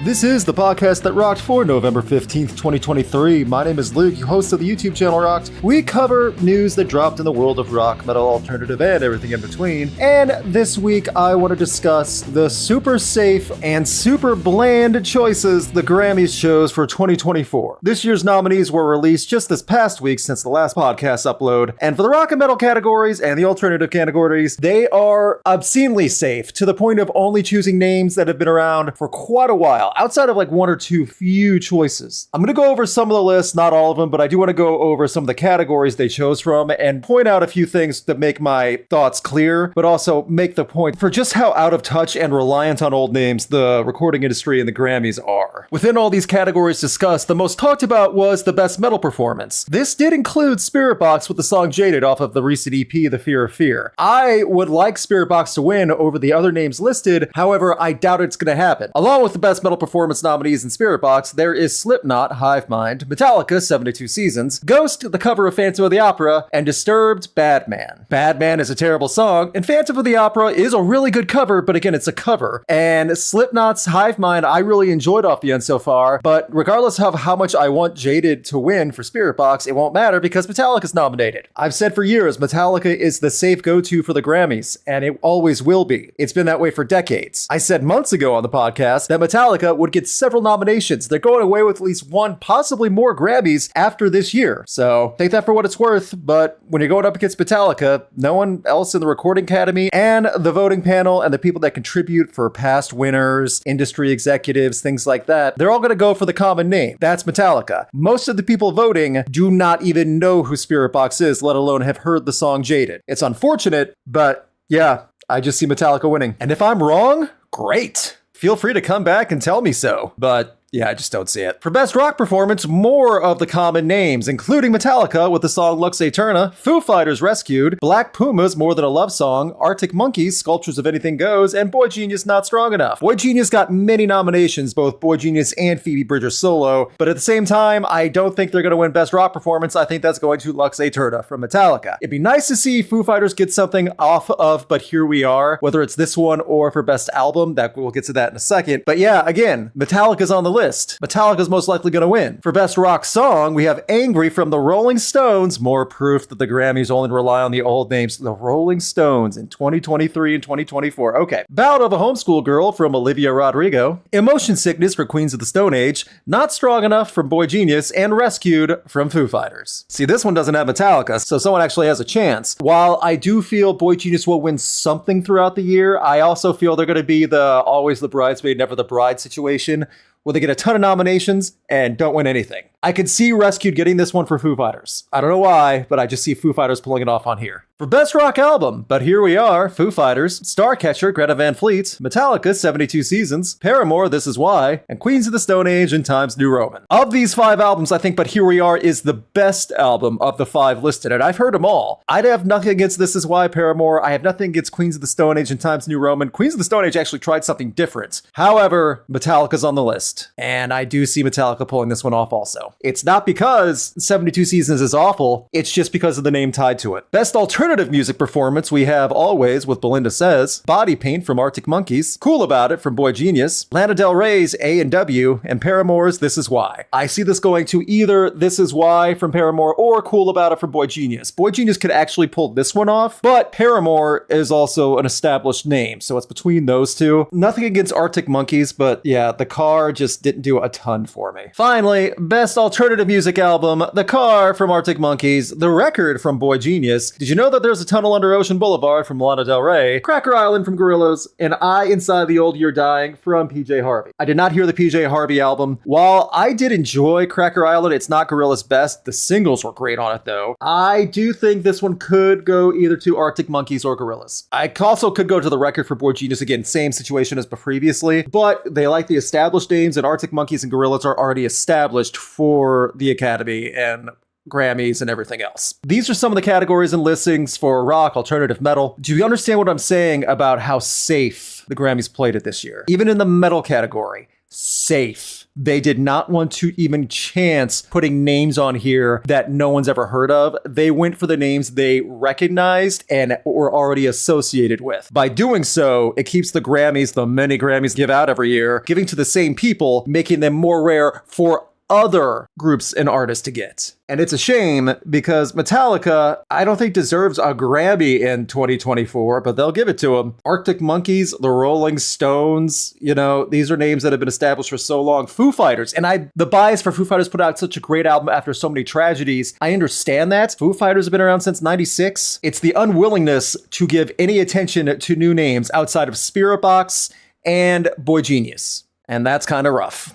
This is the podcast that rocked for November 15th, 2023. My name is Luke, host of the YouTube channel Rocked. We cover news that dropped in the world of rock, metal, alternative, and everything in between. And this week, I want to discuss the super safe and super bland choices the Grammys chose for 2024. This year's nominees were released just this past week since the last podcast upload. And for the rock and metal categories and the alternative categories, they are obscenely safe to the point of only choosing names that have been around for quite a while, outside of like one or two few choices. I'm going to go over some of the lists, not all of them, but I do want to go over some of the categories they chose from and point out a few things that make my thoughts clear, but also make the point for just how out of touch and reliant on old names the recording industry and the Grammys are. Within all these categories discussed, the most talked about was the best metal performance. This did include Spiritbox with the song Jaded off of the recent EP, The Fear of Fear. I would like Spiritbox to win over the other names listed, however, I doubt it's going to happen. Along with the best metal performance nominees in Spiritbox, there is Slipknot, Hive Mind, Metallica, 72 Seasons, Ghost, the cover of Phantom of the Opera, and Disturbed, Bad Man. Bad Man is a terrible song, and Phantom of the Opera is a really good cover, but again, it's a cover. And Slipknot's Hive Mind, I really enjoyed off the end so far, but regardless of how much I want Jaded to win for Spiritbox, it won't matter because Metallica's nominated. I've said for years, Metallica is the safe go-to for the Grammys, and it always will be. It's been that way for decades. I said months ago on the podcast that Metallica would get several nominations. They're going away with at least one, possibly more Grammys after this year. So take that for what it's worth, but when you're going up against Metallica, no one else in the Recording Academy and the voting panel and the people that contribute for past winners, industry executives, things like that, they're all going to go for the common name. That's Metallica. Most of the people voting do not even know who Spiritbox is, let alone have heard the song Jaded. It's unfortunate, but yeah, I just see Metallica winning. And if I'm wrong, great. Feel free to come back and tell me so, but yeah, I just don't see it. For Best Rock Performance, more of the common names, including Metallica with the song Lux Aeterna, Foo Fighters Rescued, Black Pumas More Than a Love Song, Arctic Monkeys Sculptures of Anything Goes, and Boy Genius Not Strong Enough. Boy Genius got many nominations, both Boy Genius and Phoebe Bridgers solo, but at the same time, I don't think they're going to win Best Rock Performance. I think that's going to Lux Aeterna from Metallica. It'd be nice to see Foo Fighters get something off of But Here We Are, whether it's this one or for Best Album. That we'll get to that in a second. But yeah, again, Metallica's on the list. Metallica's most likely going to win. For Best Rock Song, we have Angry from the Rolling Stones, more proof that the Grammys only rely on the old names. The Rolling Stones in 2023 and 2024. Okay. Ballad of a Homeschool Girl from Olivia Rodrigo, Emotion Sickness for Queens of the Stone Age, Not Strong Enough from Boy Genius, and Rescued from Foo Fighters. See, this one doesn't have Metallica, so someone actually has a chance. While I do feel Boy Genius will win something throughout the year, I also feel they're going to be the always the bridesmaid, never the bride situation, where they get a ton of nominations and don't win anything. I could see Rescued getting this one for Foo Fighters. I don't know why, but I just see Foo Fighters pulling it off on here. For Best Rock Album, But Here We Are, Foo Fighters, Starcatcher, Greta Van Fleet, Metallica, 72 Seasons, Paramore, This Is Why, and Queens of the Stone Age and Times New Roman. Of these 5 albums, I think But Here We Are is the best album of the 5 listed, and I've heard them all. I'd have nothing against This Is Why, Paramore. I have nothing against Queens of the Stone Age and Times New Roman. Queens of the Stone Age actually tried something different. However, Metallica's on the list, and I do see Metallica pulling this one off also. It's not because 72 Seasons is awful, it's just because of the name tied to it. Best Alternative Music Performance, we have Always with Belinda Says, Body Paint from Arctic Monkeys, Cool About It from Boy Genius, Lana Del Rey's A&W, and Paramore's This Is Why. I see this going to either This Is Why from Paramore or Cool About It from Boy Genius. Boy Genius could actually pull this one off, but Paramore is also an established name, so it's between those two. Nothing against Arctic Monkeys, but yeah, The Car just didn't do a ton for me. Finally, Best Alternative Music Album, The Car from Arctic Monkeys, The Record from Boy Genius, Did You Know That There's a Tunnel Under Ocean Boulevard from Lana Del Rey, Cracker Island from Gorillaz, and I Inside the Old Year Dying from PJ Harvey. I did not hear the PJ Harvey album. While I did enjoy Cracker Island, it's not Gorillaz' best. The singles were great on it though. I do think this one could go either to Arctic Monkeys or Gorillaz. I also could go to The Record for Boy Genius, again, same situation as previously, but they like the established names, and Arctic Monkeys and Gorillaz are already established for the Academy and Grammys and everything else. These are some of the categories and listings for rock, alternative, metal. Do you understand what I'm saying about how safe the Grammys played it this year? Even in the metal category, safe. They did not want to even chance putting names on here that no one's ever heard of. They went for the names they recognized and were already associated with. By doing so, it keeps the Grammys, the many Grammys give out every year, giving to the same people, making them more rare for other groups and artists to get. And it's a shame because Metallica, I don't think deserves a Grammy in 2024, but they'll give it to them. Arctic Monkeys, the Rolling Stones, these are names that have been established for so long. Foo Fighters, and the bias for Foo Fighters put out such a great album after so many tragedies. I understand that. Foo Fighters have been around since 96. It's the unwillingness to give any attention to new names outside of Spirit Box and Boy Genius. And that's kind of rough.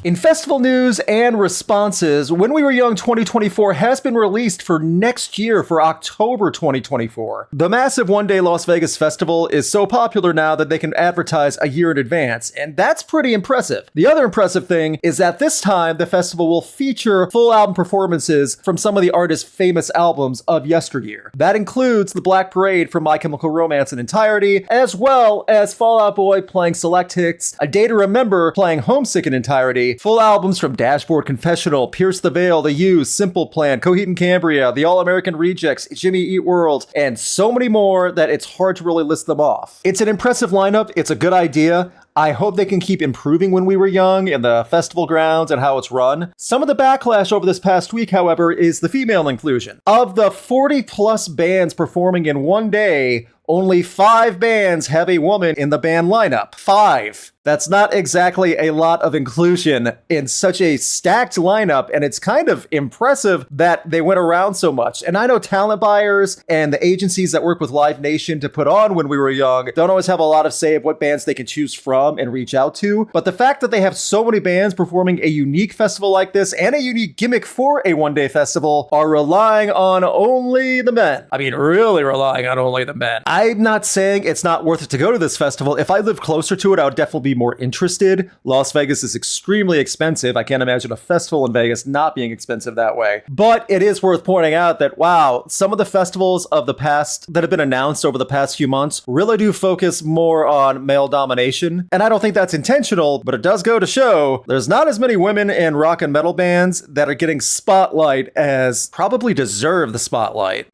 In festival news and responses, When We Were Young 2024 has been released for next year, for October 2024. The massive one-day Las Vegas festival is so popular now that they can advertise a year in advance, and that's pretty impressive. The other impressive thing is that this time the festival will feature full album performances from some of the artists' famous albums of yesteryear. That includes The Black Parade from My Chemical Romance in entirety, as well as Fall Out Boy playing select hits, A Day to Remember playing Homesick in entirety, full albums from Dashboard Confessional, Pierce the Veil, The Used, Simple Plan, Coheed and Cambria, The All-American Rejects, Jimmy Eat World, and so many more that it's hard to really list them off. It's an impressive lineup. It's a good idea. I hope they can keep improving When We Were Young in the festival grounds and how it's run. Some of the backlash over this past week, however, is the female inclusion. Of the 40 plus bands performing in one day, only 5 bands have a woman in the band lineup. 5. That's not exactly a lot of inclusion in such a stacked lineup, and it's kind of impressive that they went around so much. And I know talent buyers and the agencies that work with Live Nation to put on When We Were Young don't always have a lot of say of what bands they can choose from and reach out to, but the fact that they have so many bands performing a unique festival like this and a unique gimmick for a one-day festival are relying on only the men. I mean, really relying on only the men. I'm not saying it's not worth it to go to this festival. If I lived closer to it, I would definitely be more interested. Las Vegas is extremely expensive. I can't imagine a festival in Vegas not being expensive that way. But it is worth pointing out that, wow, some of the festivals of the past that have been announced over the past few months really do focus more on male domination. And I don't think that's intentional, but it does go to show there's not as many women in rock and metal bands that are getting spotlight as probably deserve the spotlight.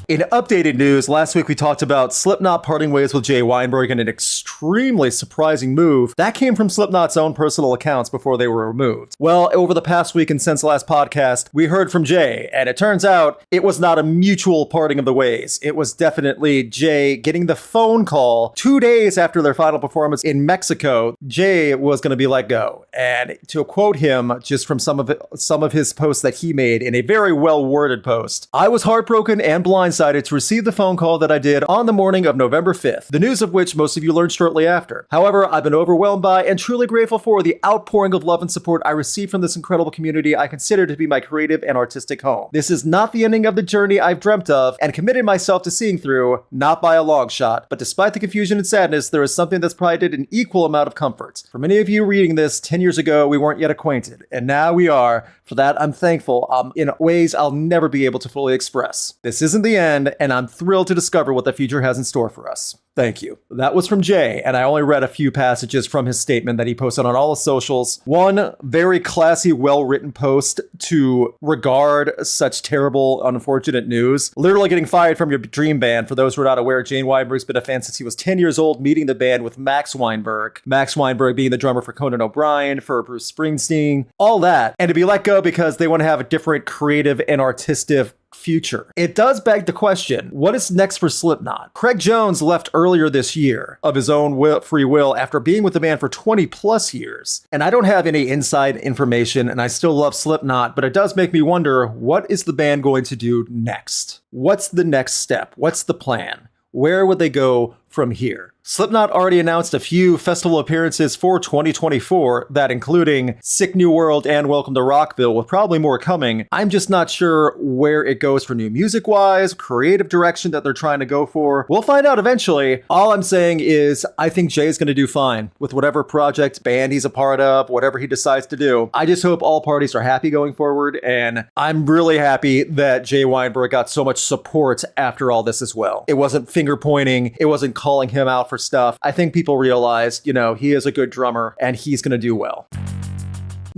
In updated news, last week we talked about Slipknot parting ways with Jay Weinberg in an extremely surprising move. That came from Slipknot's own personal accounts before they were removed. Well, over the past week and since the last podcast, we heard from Jay, and it turns out it was not a mutual parting of the ways. It was definitely Jay getting the phone call 2 days after their final performance in Mexico. Jay was going to be let go. And to quote him just from some of his posts that he made in a very well-worded post, "I was heartbroken and blindsided to receive the phone call that I did on the morning of November 5th, the news of which most of you learned shortly after. However, I've been overwhelmed by and truly grateful for the outpouring of love and support I received from this incredible community I consider to be my creative and artistic home. This is not the ending of the journey I've dreamt of and committed myself to seeing through, not by a long shot, but despite the confusion and sadness, there is something that's provided an equal amount of comfort. For many of you reading this 10 years ago, we weren't yet acquainted, and now we are. For that, I'm thankful in ways I'll never be able to fully express. This isn't the end, and I'm thrilled to discover what the future has in store for us. Thank you." That was from Jay, and I only read a few passages from his statement that he posted on all his socials. One very classy, well-written post to regard such terrible, unfortunate news. Literally getting fired from your dream band. For those who are not aware, Jay Weinberg's been a fan since he was 10 years old, meeting the band with Max Weinberg. Max Weinberg being the drummer for Conan O'Brien, for Bruce Springsteen, all that. And to be let go because they want to have a different creative and artistic future. It does beg the question, what is next for Slipknot? Craig Jones left earlier this year of his own free will after being with the band for 20 plus years. And I don't have any inside information, and I still love Slipknot, but it does make me wonder, what is the band going to do next? What's the next step? What's the plan? Where would they go from here? Slipknot already announced a few festival appearances for 2024, that including Sick New World and Welcome to Rockville, with probably more coming. I'm just not sure where it goes for new music-wise, creative direction that they're trying to go for. We'll find out eventually. All I'm saying is I think Jay's going to do fine with whatever project, band he's a part of, whatever he decides to do. I just hope all parties are happy going forward, and I'm really happy that Jay Weinberg got so much support after all this as well. It wasn't finger-pointing, it wasn't calling him out for stuff, I think people realized, he is a good drummer and he's going to do well.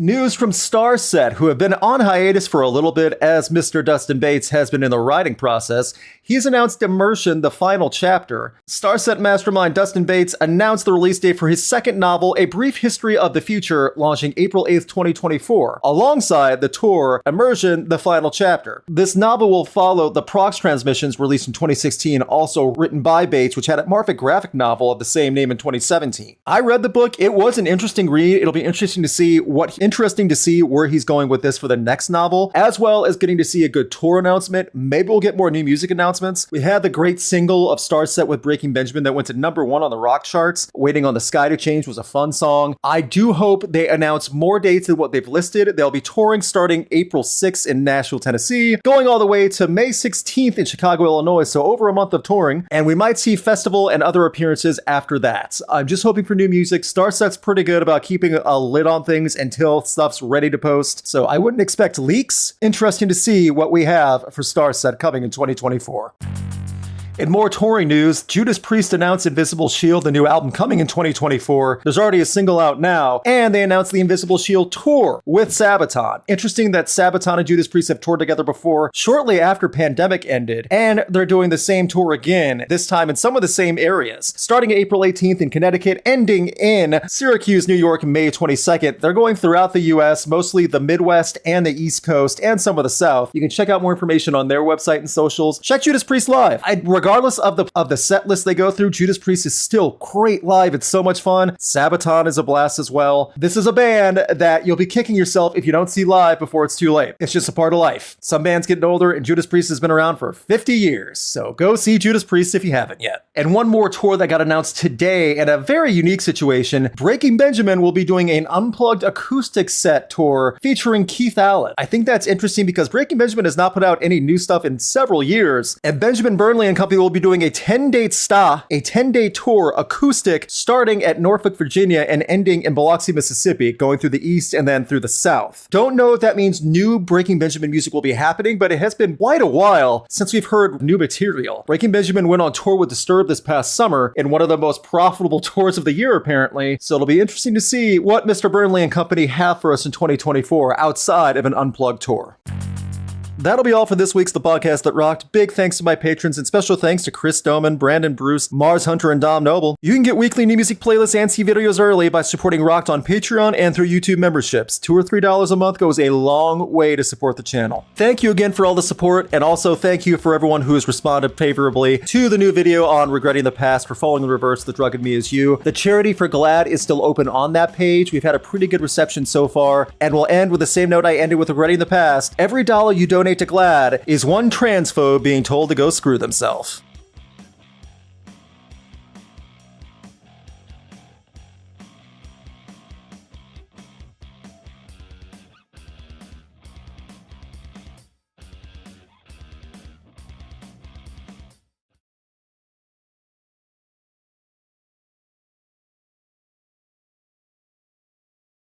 News from Starset, who have been on hiatus for a little bit as Mr. Dustin Bates has been in the writing process. He's announced Immersion, the final chapter. Starset mastermind Dustin Bates announced the release date for his second novel, A Brief History of the Future, launching April 8th, 2024, alongside the tour Immersion, the final chapter. This novel will follow the Prox Transmissions released in 2016, also written by Bates, which had a Marfik graphic novel of the same name in 2017. I read the book. It was an interesting read. It'll be interesting to see where he's going with this for the next novel, as well as getting to see a good tour announcement. Maybe we'll get more new music announcements. We had the great single of Starset with Breaking Benjamin that went to #1 on the rock charts. Waiting on the Sky to Change was a fun song. I do hope they announce more dates than what they've listed. They'll be touring starting April 6th in Nashville, Tennessee, going all the way to May 16th in Chicago, Illinois, so over a month of touring, and we might see festival and other appearances after that. I'm just hoping for new music. Starset's pretty good about keeping a lid on things until stuff's ready to post, so I wouldn't expect leaks. Interesting to see what we have for Starset coming in 2024. In more touring news, Judas Priest announced Invisible Shield, the new album coming in 2024. There's already a single out now, and they announced the Invisible Shield tour with Sabaton. Interesting that Sabaton and Judas Priest have toured together before, shortly after pandemic ended, and they're doing the same tour again, this time in some of the same areas. Starting April 18th in Connecticut, ending in Syracuse, New York, May 22nd. They're going throughout the US, mostly the Midwest and the East Coast, and some of the South. You can check out more information on their website and socials. Check Judas Priest live. Regardless of the set list they go through, Judas Priest is still great live. It's so much fun. Sabaton is a blast as well. This is a band that you'll be kicking yourself if you don't see live before it's too late. It's just a part of life. Some bands getting older, and Judas Priest has been around for 50 years. So go see Judas Priest if you haven't yet. And one more tour that got announced today in a very unique situation. Breaking Benjamin will be doing an unplugged acoustic set tour featuring Keith Allen. I think that's interesting because Breaking Benjamin has not put out any new stuff in several years, and Benjamin Burnley and company will be doing a 10-day tour acoustic starting at Norfolk, Virginia and ending in Biloxi, Mississippi, going through the east and then through the south. Don't know if that means new Breaking Benjamin music will be happening, but it has been quite a while since we've heard new material. Breaking Benjamin went on tour with Disturbed this past summer in one of the most profitable tours of the year, apparently, so it'll be interesting to see what Mr. Burnley and company have for us in 2024 outside of an unplugged tour. That'll be all for this week's The Podcast That Rocked. Big thanks to my patrons and special thanks to Chris Doman, Brandon Bruce, Mars Hunter, and Dom Noble. You can get weekly new music playlists and see videos early by supporting Rocked on Patreon and through YouTube memberships. $2 or $3 a month goes a long way to support the channel. Thank you again for all the support, and also thank you for everyone who has responded favorably to the new video on Regretting the Past for Following the Reverse, The Drug in Me Is You. The charity for GLAAD is still open on that page. We've had a pretty good reception so far, and we'll end with the same note I ended with Regretting the Past. Every dollar you donate to GLAAD is one transphobe being told to go screw themselves.